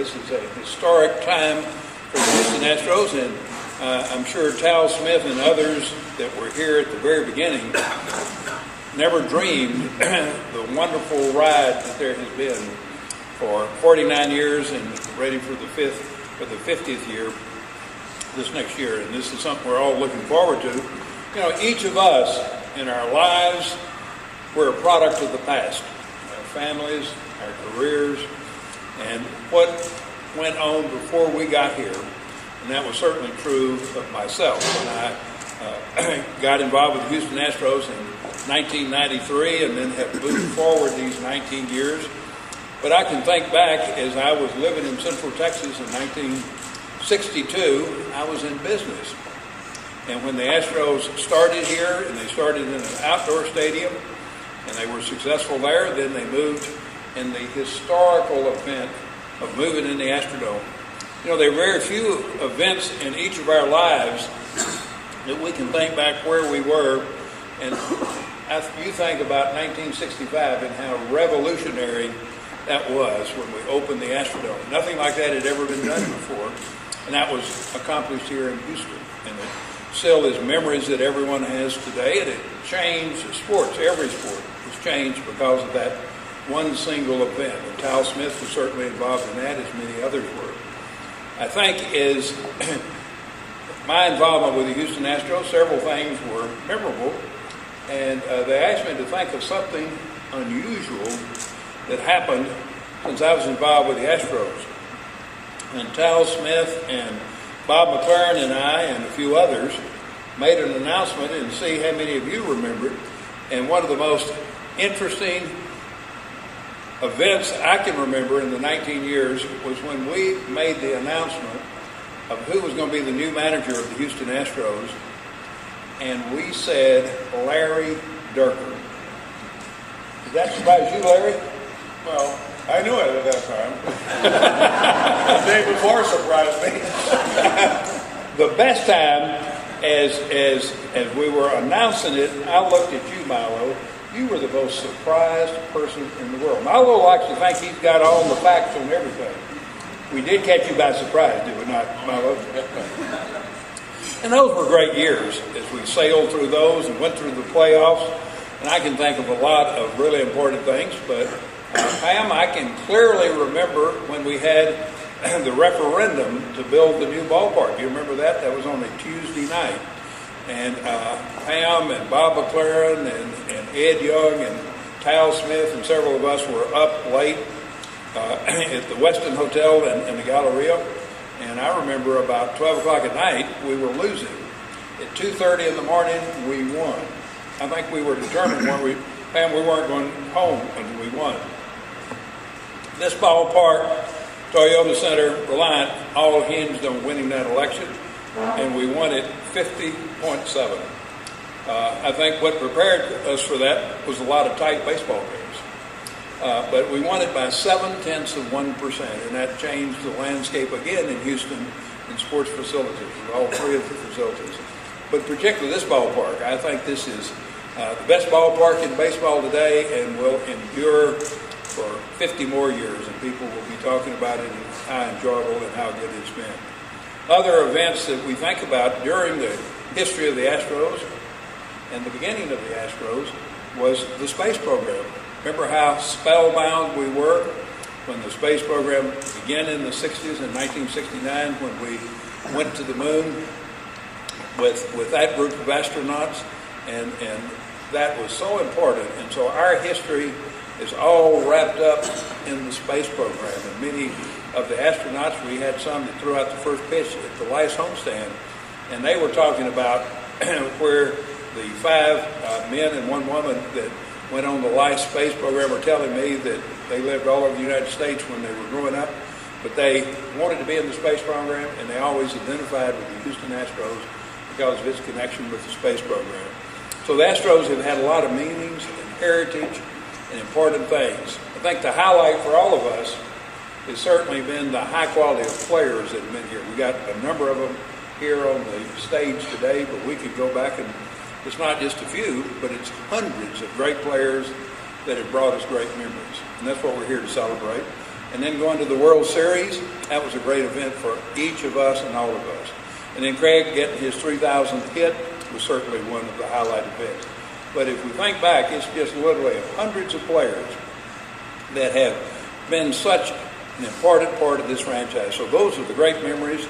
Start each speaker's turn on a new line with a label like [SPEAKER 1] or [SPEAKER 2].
[SPEAKER 1] This is a historic time for the Houston Astros, and I'm sure Tal Smith and others that were here at the very beginning never dreamed the wonderful ride that there has been for 49 years and ready for the 50th year this next year. And this is something we're all looking forward to. You know, each of us in our lives, we're a product of the past. Our families, our careers, and what went on before we got here. And that was certainly true of myself. When I got involved with the Houston Astros in 1993 and then have moved forward these 19 years. But I can think back as I was living in Central Texas in 1962, I was in business. And when the Astros started here, and they started in an outdoor stadium, and they were successful there, then they moved in the historical event of moving in the Astrodome. You know, there are very few events in each of our lives that we can think back where we were. And you think about 1965 and how revolutionary that was when we opened the Astrodome. Nothing like that had ever been done before. And that was accomplished here in Houston. And it still is memories that everyone has today. And it changed sports. Every sport was changed because of that one single event. And Tal Smith was certainly involved in that, as many others were. I think as my involvement with the Houston Astros, several things were memorable. And they asked me to think of something unusual that happened since I was involved with the Astros. And Tal Smith and Bob McLaren and I and a few others made an announcement, and see how many of you remember it. And one of the most interesting events I can remember in the 19 years was when we made the announcement of who was going to be the new manager of the Houston Astros, and we said Larry Durker. Did that surprise you, Larry?
[SPEAKER 2] Well, I knew it at that time. The day before surprised me.
[SPEAKER 1] The best time, as we were announcing it, I looked at you, Milo. You were the most surprised person in the world. Milo likes to think he's got all the facts on everything. We did catch you by surprise, did we not, Milo? And those were great years as we sailed through those and went through the playoffs. And I can think of a lot of really important things, but Pam, I can clearly remember when we had the referendum to build the new ballpark. You remember that? That was on a Tuesday night. And Pam and Bob McLaren and Ed Young and Tal Smith and several of us were up late at the Westin Hotel in the Galleria. And I remember about 12 o'clock at night, we were losing. At 2:30 in the morning, we won. I think we were determined, weren't we? Pam, we weren't going home until we won. This ballpark, Toyota Center, Reliant, all hinged on winning that election, and we won it 50.7. I think what prepared us for that was a lot of tight baseball games. But we won it by 0.7%, and that changed the landscape again in Houston in sports facilities, all three of the facilities. But particularly this ballpark, I think this is the best ballpark in baseball today and will endure for 50 more years, and people will be talking about it and how enjoyable and how good it's been. Other events that we think about during the history of the Astros and the beginning of the Astros was the space program. Remember how spellbound we were when the space program began in the 60s, in 1969, when we went to the moon with that group of astronauts, and that was so important. And so our history is all wrapped up in the space program. And many of the astronauts, we had some that threw out the first pitch at the Lice homestand, and they were talking about where the 5 men and 1 woman that went on the Lice space program were telling me that they lived all over the United States when they were growing up, but they wanted to be in the space program, and they always identified with the Houston Astros because of its connection with the space program. So the Astros have had a lot of meanings and heritage and important things. I think the highlight for all of us has certainly been the high quality of players that have been here. We got a number of them here on the stage today, but we could go back and it's not just a few, but it's hundreds of great players that have brought us great memories. And that's what we're here to celebrate. And then going to the World Series, that was a great event for each of us and all of us. And then Craig getting his 3,000th hit was certainly one of the highlight events. But if we think back, it's just literally hundreds of players that have been such an important part of this franchise. So those are the great memories.